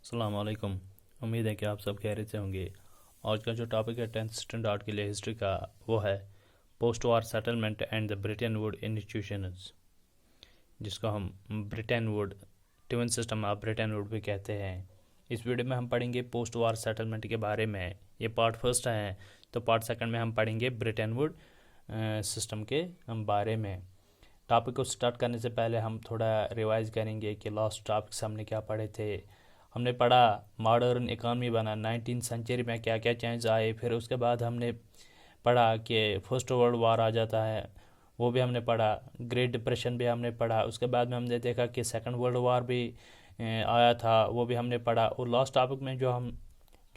अस्सलाम वालेकुम। उम्मीद है कि आप सब खैरियत से होंगे। आज का जो टॉपिक है 10th स्टैंडर्ड के लिए हिस्ट्री का, वो है post war settlement and the Britain would institutions, जिसको हम Britain would twin system of Britain would भी कहते हैं। इस वीडियो में हम पढ़ेंगे पोस्ट वार सेटलमेंट के बारे में। ये पार्ट फर्स्ट है, तो पार्ट सेकंड में हम पढ़ेंगे ब्रिटेन वुड सिस्टम के हम बारे में। टॉपिक को स्टार्ट करने से पहले हम थोड़ा रिवाइज करेंगे कि लास्ट टॉपिक्स हमने क्या पढ़े थे। हमने पढ़ा मॉडर्न इकॉनमी बना 19th सेंचुरी में क्या क्या चेंज आए। फिर उसके बाद हमने पढ़ा कि फर्स्ट वर्ल्ड वार आ जाता है, वो भी हमने पढ़ा। ग्रेट डिप्रेशन भी हमने पढ़ा। उसके बाद में हमने देखा कि सेकंड वर्ल्ड वार भी आया था, वो भी हमने पढ़ा। और लास्ट टॉपिक में जो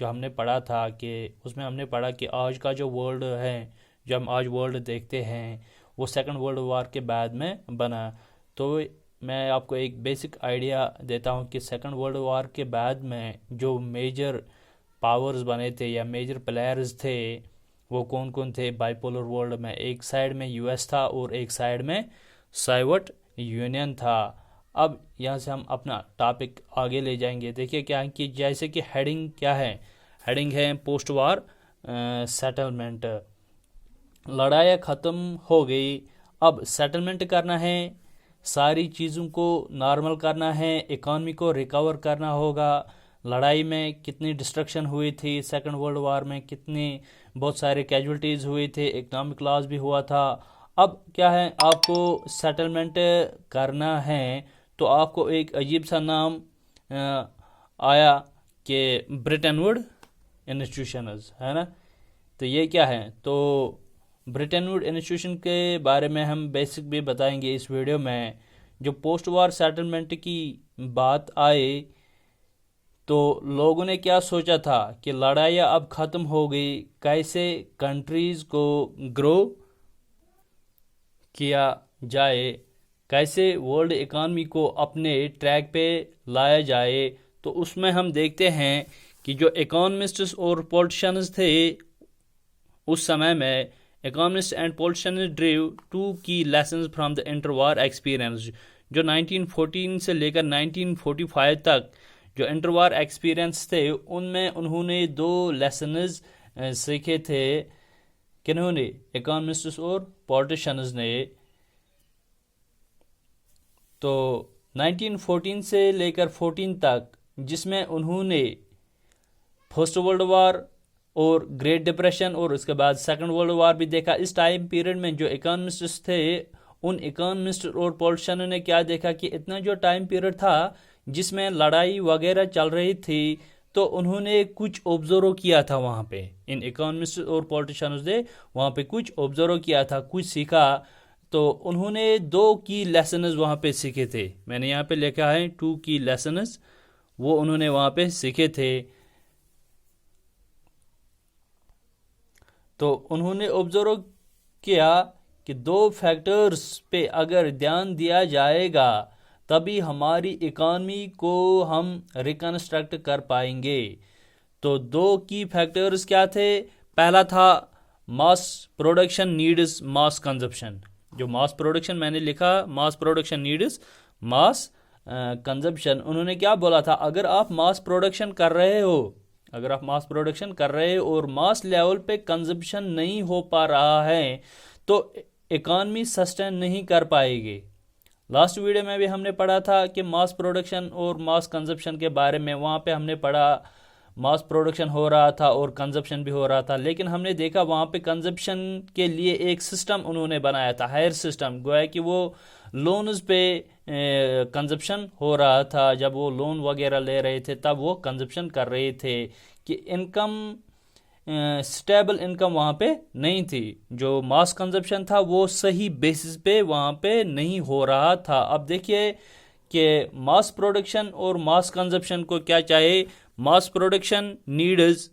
हमने पढ़ा था कि उसमें हमने पढ़ा कि आज का जो वर्ल्ड है, जो हम आज वर्ल्ड देखते हैं, वो सेकंड वर्ल्ड वार के बाद में बना। तो मैं आपको एक बेसिक आइडिया देता हूँ कि सेकंड वर्ल्ड वार के बाद में जो मेजर पावर्स बने थे या मेजर प्लेयर्स थे, वो कौन कौन थे बाइपोलर वर्ल्ड में। एक साइड में यूएस था और एक साइड में सोवियत यूनियन था। अब यहाँ से हम अपना टॉपिक आगे ले जाएंगे। देखिए क्या है कि जैसे कि हेडिंग क्या है, हेडिंग है पोस्ट वार सेटलमेंट। लड़ाई ख़त्म हो गई, अब सेटलमेंट करना है, सारी चीज़ों को नॉर्मल करना है, इकॉनमी को रिकवर करना होगा। लड़ाई में कितनी डिस्ट्रक्शन हुई थी, सेकंड वर्ल्ड वार में कितनी बहुत सारे कैजुअलिटीज़ हुई थे, इकोनॉमिक लॉस भी हुआ था। अब क्या है, आपको सेटलमेंट करना है तो आपको एक अजीब सा नाम आया कि ब्रिटेन वुड इंस्टीट्यूशंस, है ना। तो ये क्या है, तो ब्रिटेन वुड इंस्टीट्यूशन के बारे में हम बेसिक भी बताएंगे इस वीडियो में। जो पोस्ट वार सेटलमेंट की बात आए तो लोगों ने क्या सोचा था कि लड़ाइयाँ अब ख़त्म हो गई, कैसे कंट्रीज़ को ग्रो किया जाए, कैसे वर्ल्ड इकॉनमी को अपने ट्रैक पे लाया जाए। तो उसमें हम देखते हैं कि जो इकोनॉमिस्ट्स और पॉलिटिशियंस थे उस समय में, economist and politicians drew two key lessons from the interwar experience. जो 1914 से लेकर 1945 तक जो इंटरवार एक्सपीरियंस थे, उनमें उन्होंने दो लेसन्स सीखे थे। किन्होंने? इकोनॉमिस्ट्स और पॉलिटिशियंस ने। तो 1914 से लेकर 14 तक, जिसमें उन्होंने फर्स्ट वर्ल्ड वार और ग्रेट डिप्रेशन और उसके बाद सेकंड वर्ल्ड वार भी देखा। इस टाइम पीरियड में जो इकोनॉमिस्ट्स थे, उन इकोनॉमिस्ट और पॉलिटिशियनों ने क्या देखा कि इतना जो टाइम पीरियड था जिसमें लड़ाई वगैरह चल रही थी, तो उन्होंने कुछ ऑब्जर्व किया था वहाँ पे। इन इकोनॉमिस्ट और पॉलिटिशियंस ने वहाँ पे कुछ ऑब्जर्व किया था, कुछ सीखा। तो उन्होंने दो की लेसन्स वहाँ पे सीखे थे। मैंने यहाँ पे लिखा है 2 की लेसन्स, वो उन्होंने वहाँ पे सीखे थे। तो उन्होंने ऑब्जर्व किया कि दो फैक्टर्स पे अगर ध्यान दिया जाएगा तभी हमारी इकॉनमी को हम रिकंस्ट्रक्ट कर पाएंगे। तो दो की फैक्टर्स क्या थे? पहला था मास प्रोडक्शन नीड्स मास कंजप्शन। जो मास प्रोडक्शन मैंने लिखा, मास प्रोडक्शन नीड्स मास कंजप्शन। उन्होंने क्या बोला था, अगर आप मास प्रोडक्शन कर रहे हो, अगर आप मास प्रोडक्शन कर रहे हो और मास लेवल पे कंजप्शन नहीं हो पा रहा है, तो इकॉनमी सस्टेन नहीं कर पाएगी। लास्ट वीडियो में भी हमने पढ़ा था कि मास प्रोडक्शन और मास कंजप्शन के बारे में। वहाँ पे हमने पढ़ा मास प्रोडक्शन हो रहा था और कंजप्शन भी हो रहा था, लेकिन हमने देखा वहाँ पे कंजप्शन के लिए एक सिस्टम उन्होंने बनाया था, हायर सिस्टम। गोया कि वो लोन्स पे कंजप्शन हो रहा था। जब वो लोन वगैरह ले रहे थे तब वो कंजप्शन कर रहे थे कि इनकम, स्टेबल इनकम वहाँ पे नहीं थी। जो मास कंजप्शन था वो सही बेसिस पे वहाँ पे नहीं हो रहा था। अब देखिए कि मास प्रोडक्शन और मास कंजप्शन को क्या चाहिए। मास प्रोडक्शन नीड्स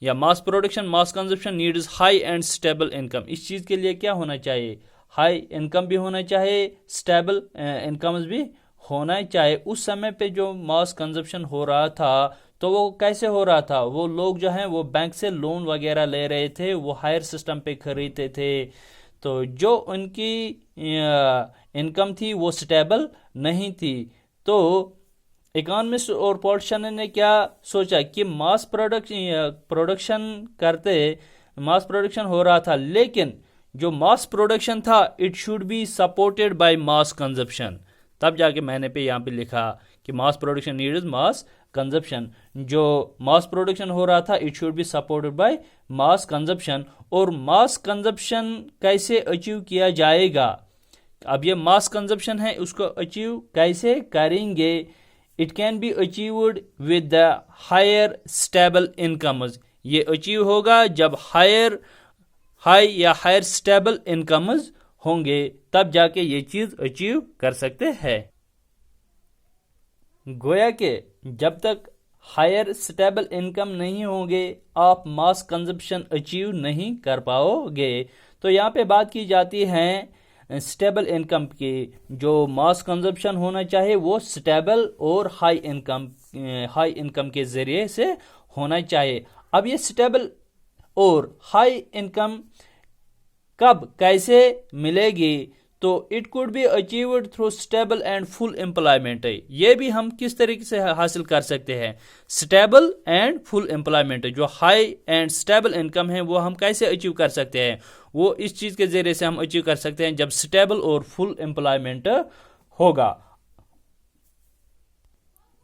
या mass production mass consumption needs high and stable income. इस चीज़ के लिए क्या होना चाहिए? हाई इनकम भी होना चाहिए, स्टेबल इनकम भी होना चाहिए। उस समय पे जो मास कंजप्शन हो रहा था तो वो कैसे हो रहा था? वो लोग जो हैं वो बैंक से लोन वगैरह ले रहे थे, वो हायर सिस्टम पे खरीदते थे। तो जो उनकी इनकम थी वो स्टेबल नहीं थी। तो इकोनॉमिस्ट और पॉलिटिशियन ने क्या सोचा कि मास प्रोडक्शन हो रहा था, लेकिन जो मास प्रोडक्शन था it should be supported by mass consumption. तब जाके मैंने यहाँ पे लिखा कि मास प्रोडक्शन नीड्स मास कंजप्शन। जो मास प्रोडक्शन हो रहा था it should be supported by mass consumption. और मास कंजप्शन कैसे अचीव किया जाएगा? अब ये मास कंजप्शन है, उसको अचीव कैसे करेंगे? It can be achieved with the higher stable incomes. ये अचीव होगा जब हाई या हायर स्टेबल इनकम्स होंगे, तब जाके ये चीज अचीव कर सकते हैं। गोया के जब तक हायर स्टेबल इनकम नहीं होंगे आप मास कंजप्शन अचीव नहीं कर पाओगे। तो यहाँ पे बात की जाती है स्टेबल इनकम की। जो मास कंजप्शन होना चाहिए वो स्टेबल और हाई इनकम के जरिए से होना चाहिए। अब ये स्टेबल और हाई इनकम कब कैसे मिलेगी? तो it could be achieved through stable and full employment. ये भी हम किस तरीके से हासिल कर सकते हैं? Stable and full employment. जो हाई एंड स्टेबल इनकम है वो हम कैसे अचीव कर सकते हैं? वो इस चीज के जरिए से हम अचीव कर सकते हैं जब स्टेबल और फुल एम्प्लॉयमेंट होगा।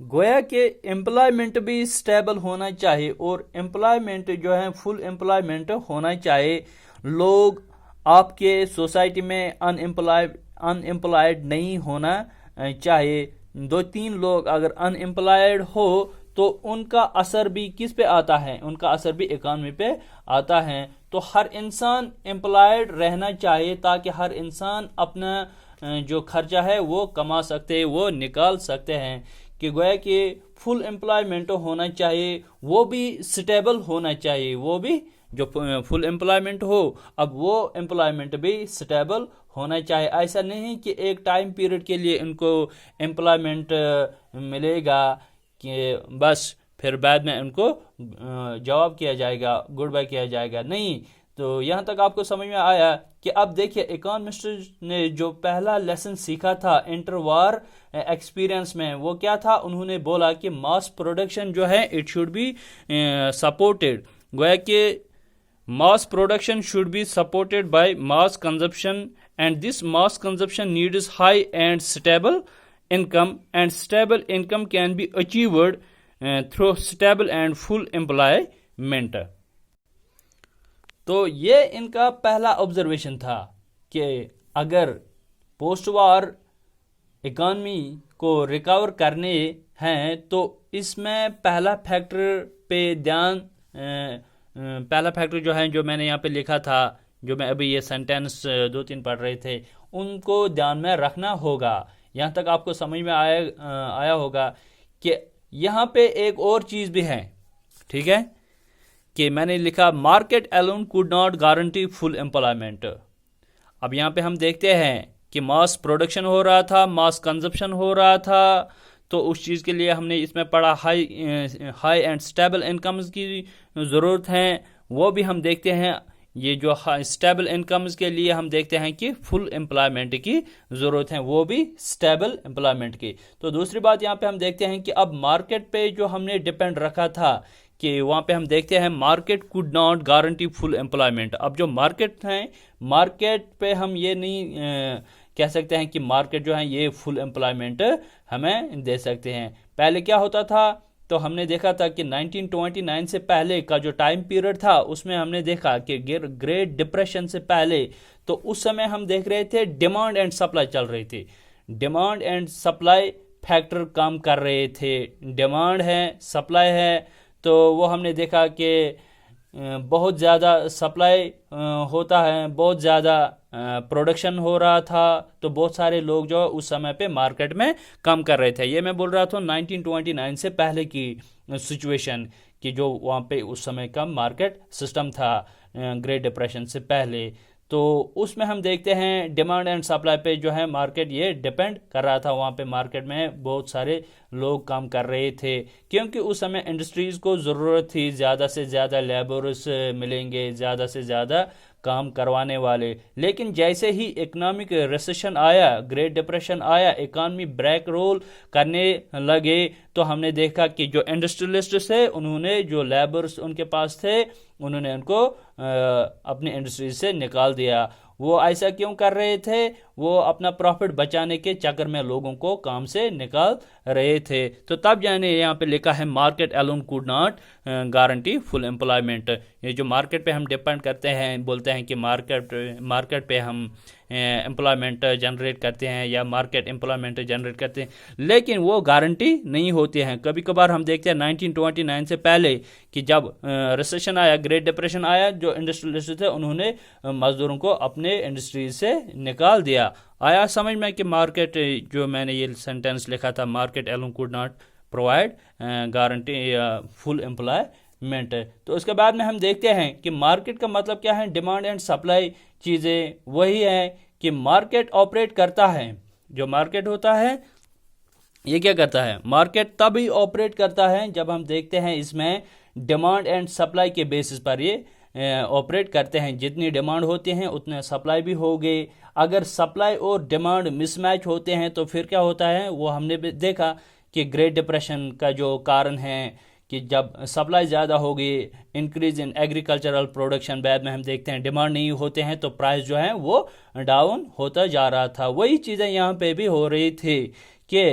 गोया के एम्प्लॉयमेंट भी स्टेबल होना चाहिए और एम्प्लॉयमेंट जो है फुल एम्प्लॉयमेंट होना चाहिए। लोग आपके सोसाइटी में अनएम्प्लॉयड नहीं होना चाहिए। 2-3 लोग अगर अनएम्प्लॉयड हो तो उनका असर भी किस पे आता है? उनका असर भी इकोनॉमी पे आता है। तो हर इंसान एम्प्लॉयड रहना चाहिए ताकि हर इंसान अपना जो खर्चा है वो कमा सकते हैं, वो निकाल सकते हैं। कि गोया कि फुल एम्प्लॉयमेंट होना चाहिए, वो भी स्टेबल होना चाहिए। वो भी जो फुल एम्प्लॉयमेंट हो, अब वो एम्प्लॉयमेंट भी स्टेबल होना चाहिए। ऐसा नहीं कि एक टाइम पीरियड के लिए इनको एम्प्लॉयमेंट मिलेगा कि बस फिर बाद में उनको जवाब किया जाएगा, गुड बाय किया जाएगा। नहीं। तो यहाँ तक आपको समझ में आया कि अब देखिए इकोनॉमिस्ट ने जो पहला लेसन सीखा था इंटरवार एक्सपीरियंस में वो क्या था? उन्होंने बोला कि मास प्रोडक्शन जो है इट शुड बी सपोर्टेड। गोया कि mass production should be supported by mass consumption, and this mass consumption needs high and stable income, and stable income can be achieved through stable and full employment। तो ये इनका पहला observation था कि अगर post वार economy को recover करने हैं तो इसमें पहला फैक्टर जो है, जो मैंने यहाँ पे लिखा था, जो मैं अभी ये सेंटेंस 2-3 पढ़ रहे थे, उनको ध्यान में रखना होगा। यहाँ तक आपको समझ में आया होगा कि यहाँ पे एक और चीज भी है। ठीक है कि मैंने लिखा market alone could not guarantee full employment. अब यहाँ पे हम देखते हैं कि मास प्रोडक्शन हो रहा था, मास कंजप्शन हो रहा था, तो उस चीज़ के लिए हमने इसमें पढ़ा हाई एंड स्टेबल इनकम्स की ज़रूरत है। वो भी हम देखते हैं, ये जो स्टेबल इनकम्स के लिए हम देखते हैं कि फुल एम्प्लॉयमेंट की ज़रूरत है, वो भी स्टेबल एम्प्लॉयमेंट की। तो दूसरी बात यहाँ पे हम देखते हैं कि अब मार्केट पे जो हमने डिपेंड रखा था कि वहाँ पे हम देखते हैं market could not guarantee full employment. अब जो मार्केट है, मार्केट पे हम ये नहीं कह सकते हैं कि मार्केट जो है ये फुल एम्प्लॉयमेंट हमें दे सकते हैं। पहले क्या होता था? तो हमने देखा था कि 1929 से पहले का जो टाइम पीरियड था उसमें हमने देखा कि ग्रेट डिप्रेशन से पहले, तो उस समय हम देख रहे थे डिमांड एंड सप्लाई चल रही थी। डिमांड एंड सप्लाई फैक्टर काम कर रहे थे। डिमांड है, सप्लाई है, तो वो हमने देखा कि बहुत ज़्यादा सप्लाई होता है, बहुत ज़्यादा प्रोडक्शन हो रहा था, तो बहुत सारे लोग जो उस समय पे मार्केट में काम कर रहे थे। ये मैं बोल रहा था 1929 से पहले की सिचुएशन कि जो वहाँ पे उस समय का मार्केट सिस्टम था ग्रेट डिप्रेशन से पहले। तो उसमें हम देखते हैं डिमांड एंड सप्लाई पे जो है मार्केट ये डिपेंड कर रहा था। वहाँ पे मार्केट में बहुत सारे लोग काम कर रहे थे क्योंकि उस समय इंडस्ट्रीज़ को ज़रूरत थी, ज़्यादा से ज़्यादा लेबरर्स मिलेंगे, ज़्यादा से ज़्यादा काम करवाने वाले। लेकिन जैसे ही इकोनॉमिक रिसेशन आया, ग्रेट डिप्रेशन आया, इकॉनमी ब्रेक रोल करने लगे, तो हमने देखा कि जो इंडस्ट्रियलिस्ट थे उन्होंने, जो लेबर्स उनके पास थे, उन्होंने उनको अपनी इंडस्ट्री से निकाल दिया। वो ऐसा क्यों कर रहे थे? वो अपना प्रॉफिट बचाने के चक्कर में लोगों को काम से निकाल रहे थे। तो तब जाने यहाँ पे लिखा है market alone could not guarantee full employment. ये जो मार्केट पे हम डिपेंड करते हैं, बोलते हैं कि मार्केट पे हम एम्प्लॉयमेंट जनरेट करते हैं या मार्केट एम्प्लॉयमेंट जनरेट करते हैं, लेकिन वो गारंटी नहीं होती हैं। कभी कभार हम देखते हैं 1929 से पहले कि जब रिसेशन आया, ग्रेट डिप्रेशन आया, जो इंडस्ट्रियलिस्ट थे उन्होंने मजदूरों को अपने इंडस्ट्री से निकाल दिया। आया समझ में कि मार्केट, जो मैंने ये सेंटेंस लिखा था, market alone could not provide guarantee full employment. तो उसके बाद में हम देखते हैं कि मार्केट का मतलब क्या है। डिमांड एंड सप्लाई चीज़ें वही है कि मार्केट ऑपरेट करता है। जो मार्केट होता है ये क्या करता है? मार्केट तभी ऑपरेट करता है जब हम देखते हैं इसमें डिमांड एंड सप्लाई के बेसिस पर ये ऑपरेट करते हैं। जितनी डिमांड होती है उतने सप्लाई भी होगी। अगर सप्लाई और डिमांड मिसमैच होते हैं तो फिर क्या होता है, वो हमने भी देखा कि ग्रेट डिप्रेशन का जो कारण है कि जब सप्लाई ज़्यादा होगी, इंक्रीज इन एग्रीकल्चरल प्रोडक्शन, बाद में हम देखते हैं डिमांड नहीं होते हैं तो प्राइस जो है वो डाउन होता जा रहा था। वही चीज़ें यहाँ पे भी हो रही थी कि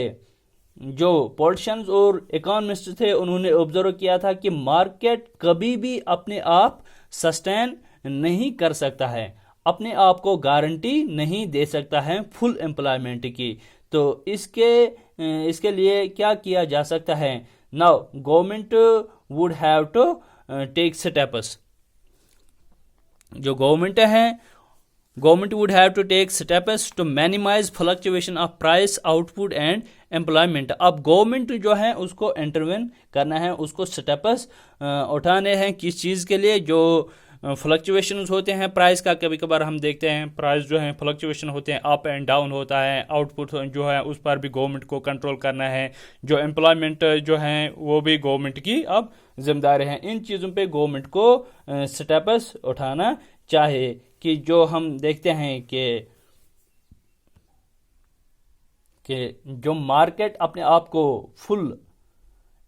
जो पॉलिटिशियंस और इकोनॉमिस्ट थे उन्होंने ऑब्जर्व किया था कि मार्केट कभी भी अपने आप सस्टेन नहीं कर सकता है, अपने आप को गारंटी नहीं दे सकता है फुल एम्प्लॉयमेंट की। तो इसके लिए क्या किया जा सकता है? Now government would have to take steps. जो government would have to take steps to minimise fluctuation of price, output and employment. अब गवर्नमेंट जो है उसको इंटरवेन करना है, उसको स्टेप्स उठाने हैं। किस चीज़ के लिए? जो फ्लक्चुएशन होते हैं प्राइस का, कभी कभार हम देखते हैं प्राइस जो है फ्लक्चुएशन होते हैं, अप एंड डाउन होता है। आउटपुट जो है उस पर भी गवर्नमेंट को कंट्रोल करना है। जो एम्प्लॉयमेंट जो है वो भी गवर्नमेंट की अब जिम्मेदारी है। इन चीज़ों पे गवर्नमेंट को स्टेप्स उठाना चाहिए। कि जो हम देखते हैं कि जो मार्केट अपने आप को फुल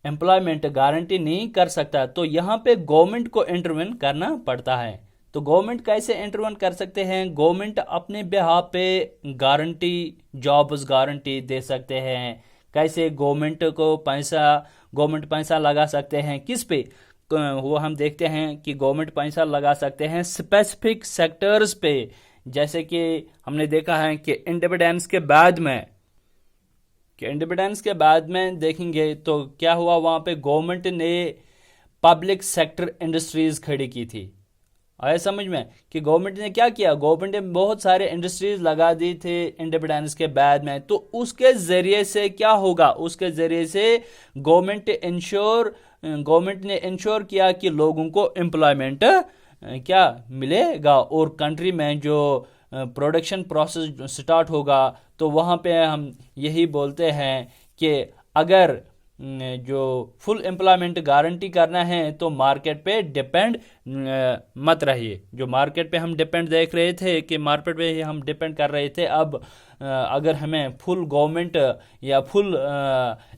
एम्प्लॉयमेंट गारंटी नहीं कर सकता, तो यहाँ पे गवर्नमेंट को इंटरवेन करना पड़ता है। तो गवर्नमेंट कैसे इंटरवेन कर सकते हैं? गवर्नमेंट अपने बिहाफ पे गारंटी, जॉब्स गारंटी दे सकते हैं। कैसे? गवर्नमेंट पैसा लगा सकते हैं। किस पे? वो हम देखते हैं कि गवर्नमेंट पैसा लगा सकते हैं स्पेसिफिक सेक्टर्स पे। जैसे कि हमने देखा है कि इंडिपेंडेंस के बाद में देखेंगे तो क्या हुआ, वहां पे गवर्नमेंट ने पब्लिक सेक्टर इंडस्ट्रीज खड़ी की थी। आया समझ में कि गवर्नमेंट ने क्या किया? गवर्नमेंट ने बहुत सारे इंडस्ट्रीज लगा दी थे इंडिपेंडेंस के बाद में। तो उसके जरिए से क्या होगा? उसके जरिए से गवर्नमेंट ने इंश्योर किया कि लोगों को एम्प्लॉयमेंट क्या मिलेगा, और कंट्री में जो प्रोडक्शन प्रोसेस स्टार्ट होगा। तो वहाँ पे हम यही बोलते हैं कि अगर जो फुल एम्प्लॉयमेंट गारंटी करना है तो मार्केट पे डिपेंड मत रहिए। जो मार्केट पे हम डिपेंड देख रहे थे कि मार्केट पे हम डिपेंड कर रहे थे, अब अगर हमें फुल गवर्नमेंट या फुल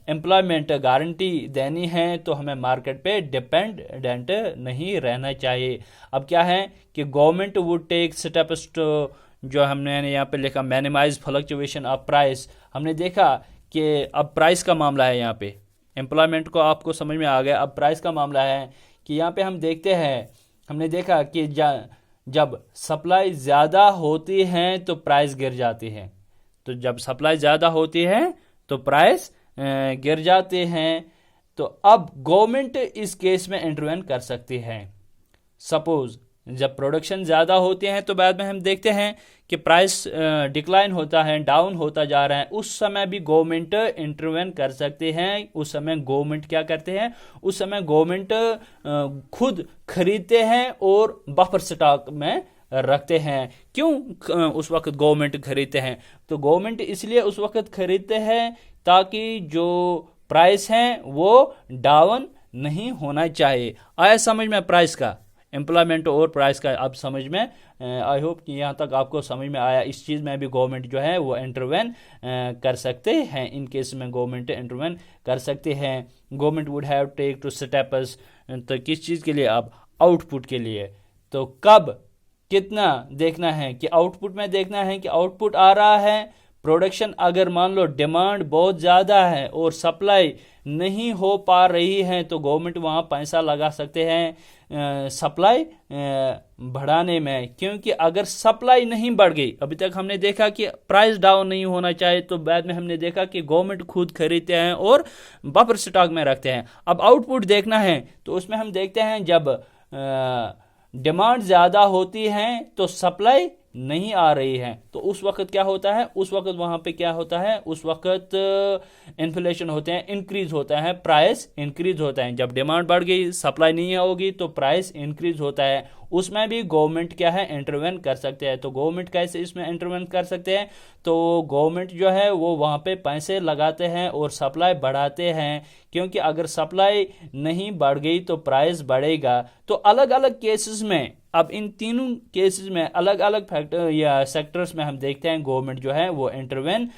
एम्प्लॉयमेंट गारंटी देनी है तो हमें मार्केट पे डिपेंडेंट नहीं रहना चाहिए। अब क्या है कि government would take steps to, जो हमने यहाँ पे लिखा, मिनिमाइज फ्लक्चुएशन ऑफ प्राइस। हमने देखा कि अब प्राइस का मामला है, यहाँ पे एम्प्लॉयमेंट को आपको समझ में आ गया। अब प्राइस का मामला है कि यहाँ पे हम देखते हैं, हमने देखा कि जब सप्लाई ज़्यादा होती है तो प्राइस गिर जाती है। तो जब सप्लाई ज़्यादा होती है तो प्राइस गिर जाते हैं। तो अब गवर्नमेंट इस केस में इंटरवेन कर सकती है। सपोज जब प्रोडक्शन ज़्यादा होती है तो बाद में हम देखते हैं कि प्राइस डिक्लाइन होता है, डाउन होता जा रहा है, उस समय भी गवर्नमेंट इंटरवेन कर सकते हैं। उस समय गवर्नमेंट क्या करते हैं? उस समय गवर्नमेंट खुद खरीदते हैं और बफर स्टॉक में रखते हैं। क्यों उस वक्त गवर्नमेंट खरीदते हैं? तो गवर्नमेंट इसलिए उस वक्त खरीदते हैं ताकि जो प्राइस हैं वो डाउन नहीं होना चाहिए। आया समझ में प्राइस का? एम्प्लॉयमेंट और प्राइस का अब समझ में, आई होप कि यहाँ तक आपको समझ में आया। इस चीज़ में भी गवर्नमेंट जो है वो इंटरवेन कर सकते हैं, इन केस में गवर्नमेंट इंटरवेन कर सकते हैं। Government would have take to steps, तो किस चीज़ के लिए? अब आउटपुट के लिए। तो कब कितना देखना है कि आउटपुट में देखना है कि आउटपुट आ रहा है, प्रोडक्शन अगर मान लो डिमांड बहुत ज़्यादा है और सप्लाई नहीं हो पा रही है तो गवर्नमेंट वहाँ पैसा लगा सकते हैं सप्लाई बढ़ाने में, क्योंकि अगर सप्लाई नहीं बढ़ गई, अभी तक हमने देखा कि प्राइस डाउन नहीं होना चाहिए, तो बाद में हमने देखा कि गवर्नमेंट खुद खरीदते हैं और बफर स्टॉक में रखते हैं। अब आउटपुट देखना है तो उसमें हम देखते हैं जब डिमांड ज़्यादा होती है तो सप्लाई नहीं आ रही है, तो उस वक्त क्या होता है? उस वक्त वहां पे क्या होता है? उस वक्त इन्फ्लेशन होते हैं, इंक्रीज होता है, प्राइस इंक्रीज होता है। जब डिमांड बढ़ गई, सप्लाई नहीं होगी तो प्राइस इंक्रीज होता है। उसमें भी गवर्नमेंट क्या है? इंटरवेन कर सकते हैं। तो गवर्नमेंट कैसे इसमें इंटरवेन कर सकते हैं? तो गवर्नमेंट जो है वो वहाँ पे पैसे लगाते हैं और सप्लाई बढ़ाते हैं, क्योंकि अगर सप्लाई नहीं बढ़ गई तो प्राइस बढ़ेगा। तो अलग अलग केसेस में, अब इन तीनों केसेस में अलग अलग फैक्टर या सेक्टर्स में हम देखते हैं गवर्नमेंट जो है वो इंटरवेन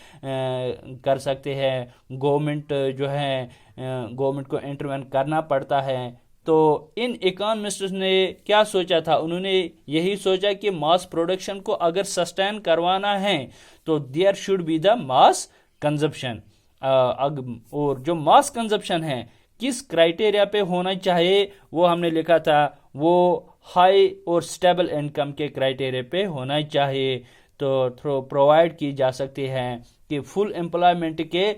कर सकते हैं। गवर्नमेंट जो है गवर्नमेंट को इंटरवेन करना पड़ता है। तो इन इकोनॉमिस्ट्स ने क्या सोचा था? उन्होंने यही सोचा कि मास प्रोडक्शन को अगर सस्टेन करवाना है तो there should be the mass consumption. और जो मास कंजप्शन है किस क्राइटेरिया पे होना चाहिए वो हमने लिखा था, वो हाई और स्टेबल इनकम के क्राइटेरिया पे होना चाहिए। तो थ्रू प्रोवाइड की जा सकती है कि फुल एम्प्लॉयमेंट के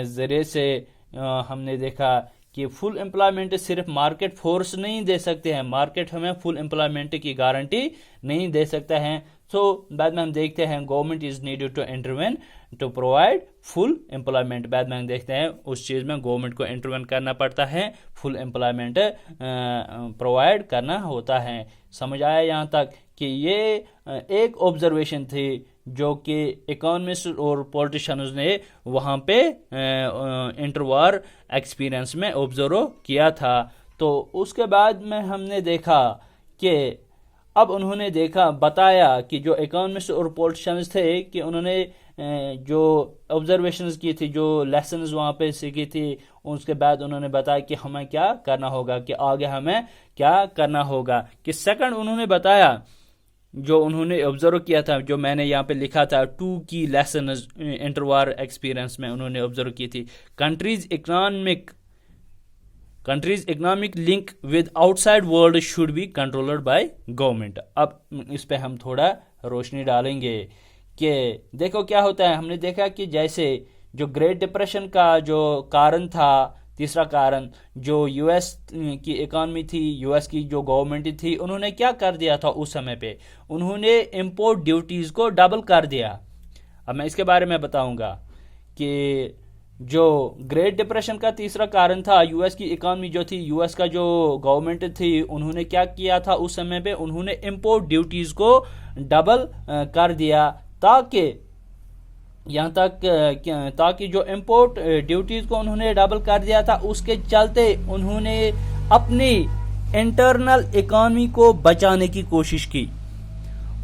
ज़रिए से हमने देखा कि फुल एम्प्लॉयमेंट सिर्फ मार्केट फोर्स नहीं दे सकते हैं, मार्केट हमें फुल एम्प्लॉयमेंट की गारंटी नहीं दे सकता है। तो बाद में हम देखते हैं government is needed to intervene to provide full employment. बाद में हम देखते हैं उस चीज़ में गवर्नमेंट को इंटरवेन करना पड़ता है, फुल एम्प्लॉयमेंट प्रोवाइड करना होता है। समझ आया यहाँ तक कि ये एक ऑब्जर्वेशन थी जो कि इकोनॉमिस्ट और पॉलिटिशियंस ने वहाँ पे इंटरवार एक्सपीरियंस में ऑब्जर्व किया था। तो उसके बाद में हमने देखा कि अब उन्होंने बताया कि जो इकोनॉमिस्ट और पॉलिटिशियंस थे कि उन्होंने जो ऑब्जर्वेशंस की थी, जो लेसन्स वहाँ पे सीखी थी, उसके बाद उन्होंने बताया कि हमें क्या करना होगा, कि आगे हमें क्या करना होगा। कि सेकंड उन्होंने बताया, जो उन्होंने ऑब्जर्व किया था, जो मैंने यहाँ पे लिखा था 2 की लेसन्स इंटरवार एक्सपीरियंस में उन्होंने ऑब्जर्व की थी। Countries economic link with outside world should be controlled by government. अब इस पे हम थोड़ा रोशनी डालेंगे कि देखो क्या होता है। हमने देखा कि जैसे जो ग्रेट डिप्रेशन का जो कारण था, तीसरा कारण जो यूएस की इकॉनमी थी, यूएस की जो गवर्नमेंट थी, उन्होंने क्या कर दिया था उस समय पे? उन्होंने इंपोर्ट ड्यूटीज को डबल कर दिया। अब मैं इसके बारे में बताऊंगा कि जो ग्रेट डिप्रेशन का तीसरा कारण था, यूएस की इकॉनमी जो थी, यूएस का जो गवर्नमेंट थी, उन्होंने क्या किया था उस समय पे? उन्होंने इंपोर्ट ड्यूटीज को डबल कर दिया, ताकि यहाँ तक ताकि जो इंपोर्ट ड्यूटीज को उन्होंने डबल कर दिया था, उसके चलते उन्होंने अपनी इंटरनल इकॉनमी को बचाने की कोशिश की।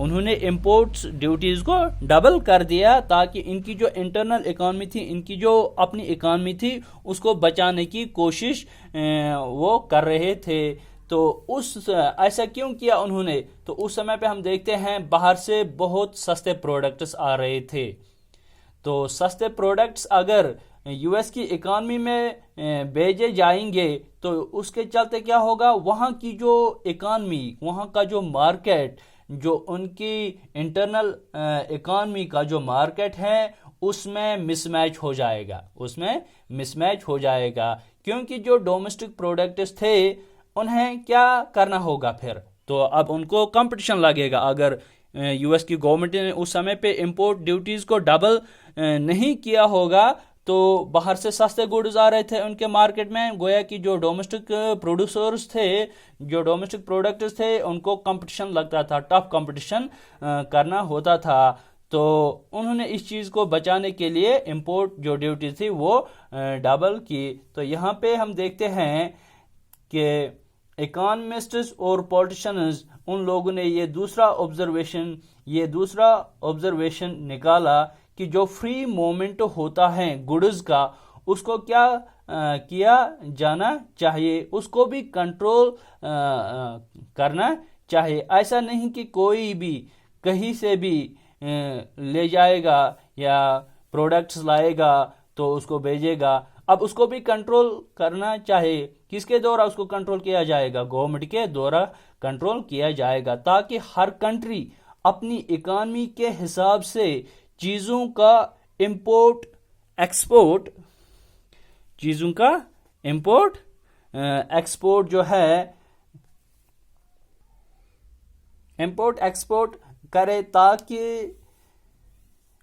उन्होंने इंपोर्ट्स ड्यूटीज को डबल कर दिया ताकि इनकी जो इंटरनल इकॉनमी थी, इनकी जो अपनी इकॉनमी थी, उसको बचाने की कोशिश वो कर रहे थे। तो ऐसा क्यों किया उन्होंने? तो उस समय पे हम देखते हैं बाहर से बहुत सस्ते प्रोडक्ट्स आ रहे थे। तो सस्ते प्रोडक्ट्स अगर यूएस की इकॉनमी में भेजे जाएंगे तो उसके चलते क्या होगा? वहाँ की जो इकॉनमी, वहाँ का जो मार्केट, जो उनकी इंटरनल इकॉनमी का जो मार्केट है, उसमें मिसमैच हो जाएगा, क्योंकि जो डोमेस्टिक प्रोडक्ट्स थे उन्हें क्या करना होगा फिर? तो अब उनको कंपटीशन लगेगा। अगर यूएस की गवर्नमेंट ने उस समय पे इंपोर्ट ड्यूटीज को डबल नहीं किया होगा तो बाहर से सस्ते गुड्स आ रहे थे उनके मार्केट में, गोया कि जो डोमेस्टिक प्रोड्यूसर्स थे, जो डोमेस्टिक प्रोडक्ट्स थे, उनको कंपटीशन लगता था, टफ कंपटीशन करना होता था। तो उन्होंने इस चीज़ को बचाने के लिए इंपोर्ट जो ड्यूटी थी वो डबल की। तो यहाँ पे हम देखते हैं कि इकोनॉमिस्ट्स और पॉलिटिशियंस उन लोगों ने ये दूसरा ऑब्जर्वेशन निकाला कि जो फ्री मूवमेंट होता है गुड्स का, उसको क्या किया जाना चाहिए, उसको भी कंट्रोल करना चाहिए। ऐसा नहीं कि कोई भी कहीं से भी ले जाएगा या प्रोडक्ट्स लाएगा तो उसको भेजेगा। अब उसको भी कंट्रोल करना चाहिए। किसके द्वारा उसको कंट्रोल किया जाएगा? गवर्नमेंट के द्वारा कंट्रोल किया जाएगा, ताकि हर कंट्री अपनी इकोनॉमी के हिसाब से चीज़ों का इंपोर्ट एक्सपोर्ट जो है इंपोर्ट एक्सपोर्ट करे, ताकि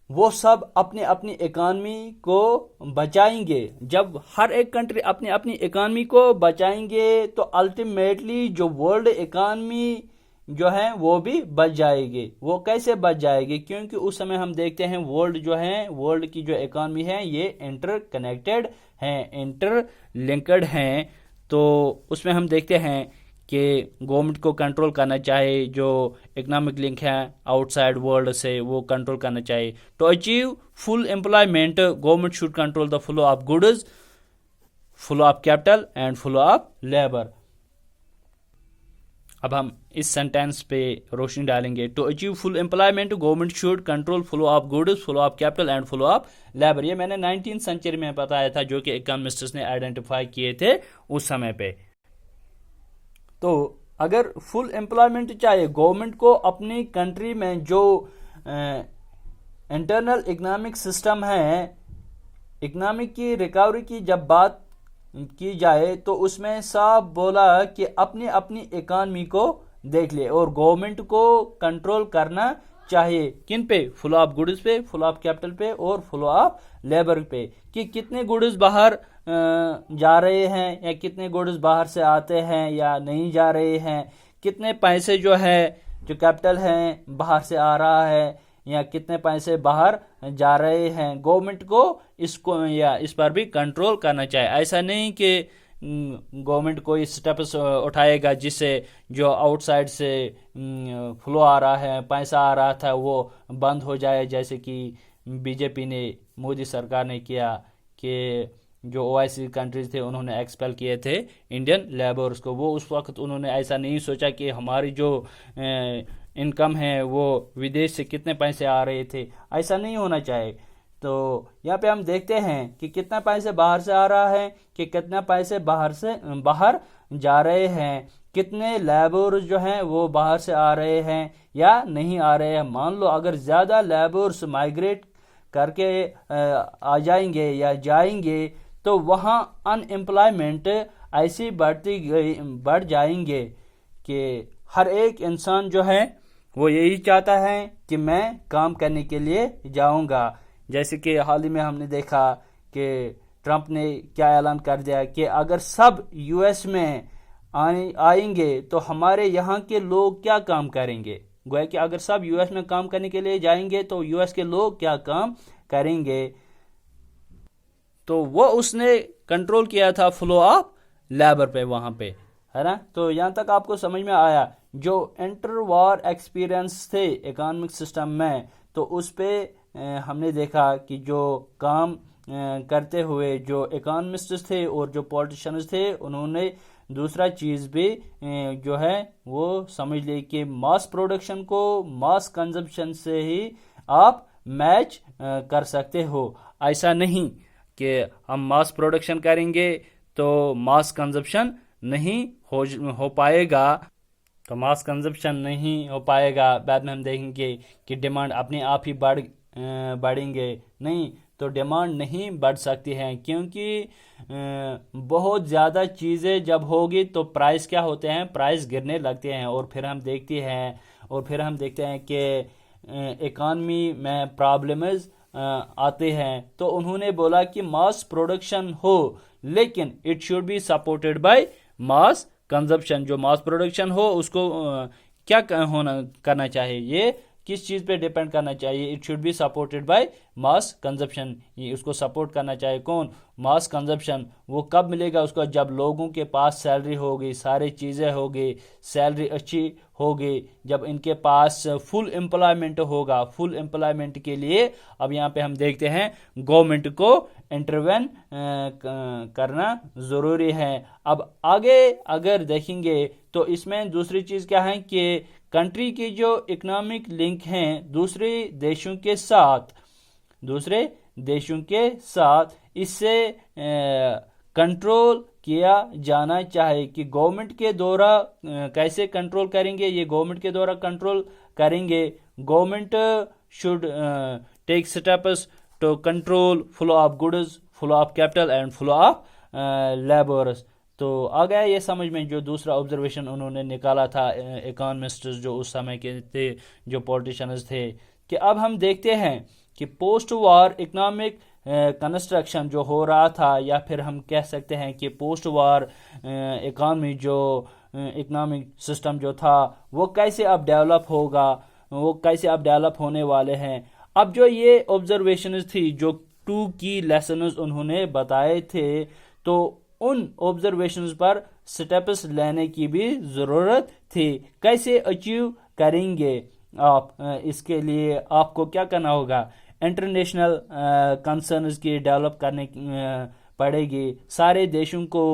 वो सब अपनी अपनी इकोनॉमी को बचाएंगे। जब हर एक कंट्री अपनी अपनी इकोनॉमी को बचाएंगे तो अल्टीमेटली जो वर्ल्ड इकोनॉमी जो है वो भी बच जाएगी। वो कैसे बच जाएगी? क्योंकि उस समय हम देखते हैं वर्ल्ड की जो इकोनॉमी है ये इंटरकनेक्टेड हैं, इंटरलिंक्ड हैं। तो उसमें हम देखते हैं कि गवर्नमेंट को कंट्रोल करना चाहिए, जो इकोनॉमिक लिंक है आउटसाइड वर्ल्ड से वो कंट्रोल करना चाहिए। To achieve full employment government should control the flow of goods, flow of capital and flow of labour. अब हम इस सेंटेंस पे रोशनी डालेंगे। To achieve full employment government should control flow of goods, flow of capital and flow of labour. ये मैंने 19वीं century में बताया था, जो कि इकोनॉमिस्ट्स ने आइडेंटिफाई किए थे उस समय पे। तो अगर फुल एम्प्लॉयमेंट चाहिए गवर्नमेंट को अपनी कंट्री में, जो इंटरनल इकोनॉमिक सिस्टम है, इकोनॉमिक की रिकवरी की जब बात की जाए तो उसमें साफ बोला कि अपनी अपनी इकोनॉमी को देख ले और गवर्नमेंट को कंट्रोल करना चाहिए। किन पे? फ्लो ऑफ गुड्स पे, फ्लो ऑफ कैपिटल पे और फ्लो ऑफ लेबर पे, कि कितने गुड्स बाहर जा रहे हैं या कितने गुड्स बाहर से आते हैं या नहीं जा रहे हैं, कितने पैसे जो है जो कैपिटल है बाहर से आ रहा है या कितने पैसे बाहर जा रहे हैं। गवर्नमेंट को इसको या इस पर भी कंट्रोल करना चाहिए। ऐसा नहीं कि गवर्नमेंट कोई स्टेप्स उठाएगा जिससे जो आउटसाइड से फ्लो आ रहा है, पैसा आ रहा था, वो बंद हो जाए, जैसे कि बीजेपी ने, मोदी सरकार ने किया कि जो ओआईसी कंट्रीज थे उन्होंने एक्सपेल किए थे इंडियन लेबर्स को। वो उस वक्त उन्होंने ऐसा नहीं सोचा कि हमारी जो इनकम है वो विदेश से कितने पैसे आ रहे थे, ऐसा नहीं होना चाहिए। तो यहाँ पे हम देखते हैं कि कितना पैसे बाहर से आ रहा है, कि कितना पैसे बाहर जा रहे हैं, कितने लेबर्स जो हैं वो बाहर से आ रहे हैं या नहीं आ रहे हैं। मान लो अगर ज़्यादा लेबर्स माइग्रेट करके आ जाएंगे या जाएंगे तो वहाँ अनएम्प्लॉयमेंट ऐसी बढ़ जाएंगे कि हर एक इंसान जो है वो यही चाहता है कि मैं काम करने के लिए जाऊंगा। जैसे कि हाल ही में हमने देखा कि ट्रंप ने क्या ऐलान कर दिया कि अगर सब यूएस में आएंगे तो हमारे यहाँ के लोग क्या काम करेंगे। गोया कि अगर सब यूएस में काम करने के लिए जाएंगे तो यूएस के लोग क्या काम करेंगे। तो वो उसने कंट्रोल किया था फ्लो ऑफ लेबर पे, वहाँ पे, है ना। तो यहाँ तक आपको समझ में आया। जो इंटर वॉर एक्सपीरियंस थे इकोनॉमिक सिस्टम में, तो उस पे हमने देखा कि जो काम करते हुए जो इकोनॉमिस्ट्स थे और जो पॉलिटिशियंस थे, उन्होंने दूसरा चीज़ भी जो है वो समझ ली कि मास प्रोडक्शन को मास कंजप्शन से ही आप मैच कर सकते हो। ऐसा नहीं कि हम मास प्रोडक्शन करेंगे तो मास कंजप्शन नहीं हो पाएगा, तो मास कंजप्शन नहीं हो पाएगा। बाद में हम देखेंगे कि डिमांड अपने आप ही बढ़ेंगे, नहीं तो डिमांड नहीं बढ़ सकती है, क्योंकि बहुत ज़्यादा चीज़ें जब होगी तो प्राइस क्या होते हैं, प्राइस गिरने लगते हैं। और फिर हम देखते हैं कि इकॉनमी में प्रॉब्लम्स आते हैं। तो उन्होंने बोला कि मास प्रोडक्शन हो, लेकिन it should be supported by mass consumption. जो मास प्रोडक्शन हो उसको क्या करना चाहिए, ये किस चीज़ पे डिपेंड करना चाहिए, it should be supported by mass consumption. ये उसको सपोर्ट करना चाहिए कौन, मास कंजप्शन। वो कब मिलेगा उसको, जब लोगों के पास सैलरी होगी, सारी चीज़ें होगी, सैलरी अच्छी होगी, जब इनके पास फुल एम्प्लॉयमेंट होगा। फुल एम्प्लॉयमेंट के लिए अब यहाँ पे हम देखते हैं गवर्नमेंट को इंटरवेन करना ज़रूरी है। अब आगे अगर देखेंगे तो इसमें दूसरी चीज़ क्या है कि कंट्री की जो इकोनॉमिक लिंक हैं दूसरे देशों के साथ इससे कंट्रोल किया जाना चाहिए कि गवर्नमेंट के द्वारा कैसे कंट्रोल करेंगे। ये गवर्नमेंट के द्वारा कंट्रोल करेंगे, government should take steps to control flow of goods, flow of capital and flow of labours. तो आ गया ये समझ में जो दूसरा ऑब्जर्वेशन उन्होंने निकाला था इकोनॉमिस्ट्स जो उस समय के थे, जो पॉलिटिशियंस थे, कि अब हम देखते हैं कि पोस्ट वार इकोनॉमिक कंस्ट्रक्शन जो हो रहा था, या फिर हम कह सकते हैं कि पोस्ट वार इकोनॉमी जो इकोनॉमिक सिस्टम जो था वो कैसे अब डेवलप होगा, वो कैसे अब डेवलप होने वाले हैं। अब जो ये ऑब्जर्वेशंस थी, जो 2 की लेसन्स उन्होंने बताए थे, तो उन ऑब्जर्वेशंस पर स्टेप्स लेने की भी ज़रूरत थी। कैसे अचीव करेंगे आप, इसके लिए आपको क्या करना होगा, इंटरनेशनल कंसर्न्स की डेवलप करने पड़ेगी। सारे देशों को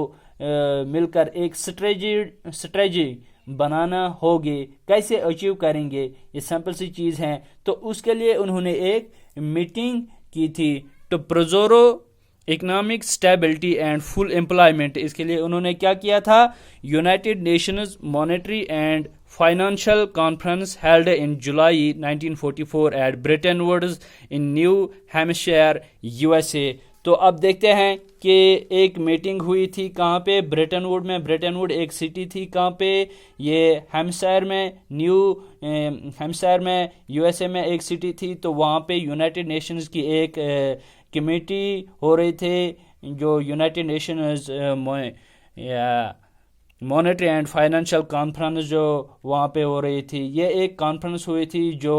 मिलकर एक स्ट्रेटजी बनाना होगी। कैसे अचीव करेंगे, ये सिंपल सी चीज़ है। तो उसके लिए उन्होंने एक मीटिंग की थी to preserve economic stability and full employment. इसके लिए उन्होंने क्या किया था, United Nations monetary and financial conference held in July 1944 at Bretton Woods in New Hampshire USA। तो अब देखते हैं कि एक मीटिंग हुई थी कहाँ पे, ब्रिटेन वुड में। ब्रिटेन वुड एक सिटी थी कहाँ पे, ये हैम्पशायर में, न्यू हैम्पशायर में USA में एक सिटी थी। तो वहाँ पे यूनाइटेड नेशंस की एक कमेटी हो रही थी, जो United Nations monetary and financial conference जो वहाँ पे हो रही थी। ये एक कॉन्फ्रेंस हुई थी जो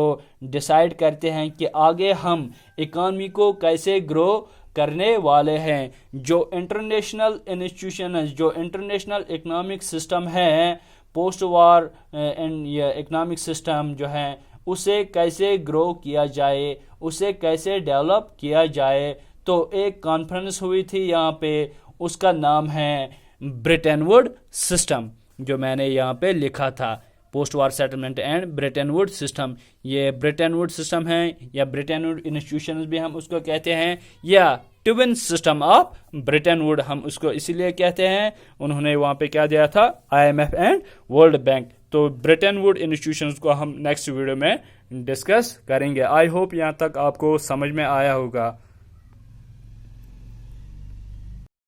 डिसाइड करते हैं कि आगे हम इकॉनमी को कैसे ग्रो करने वाले हैं। जो इंटरनेशनल इंस्टीट्यूशन, जो इंटरनेशनल इकोनॉमिक सिस्टम है, post war and economic system जो है, उसे कैसे ग्रो किया जाए, उसे कैसे डेवलप किया जाए। तो एक कॉन्फ्रेंस हुई थी यहाँ पे, उसका नाम है ब्रिटेन वुड सिस्टम, जो मैंने यहाँ पे लिखा था, post war settlement and Britain would system. ये ब्रिटेन वुड सिस्टम है, या ब्रिटेन वुड इंस्टीट्यूशंस भी हम उसको कहते हैं, या twin system of Britain would हम उसको इसीलिए कहते हैं। उन्होंने वहाँ पे क्या दिया था, IMF एंड वर्ल्ड बैंक। तो ब्रिटेन वुड इंस्टीट्यूशंस को हम नेक्स्ट वीडियो में डिस्कस करेंगे। आई होप यहाँ तक आपको समझ में आया होगा।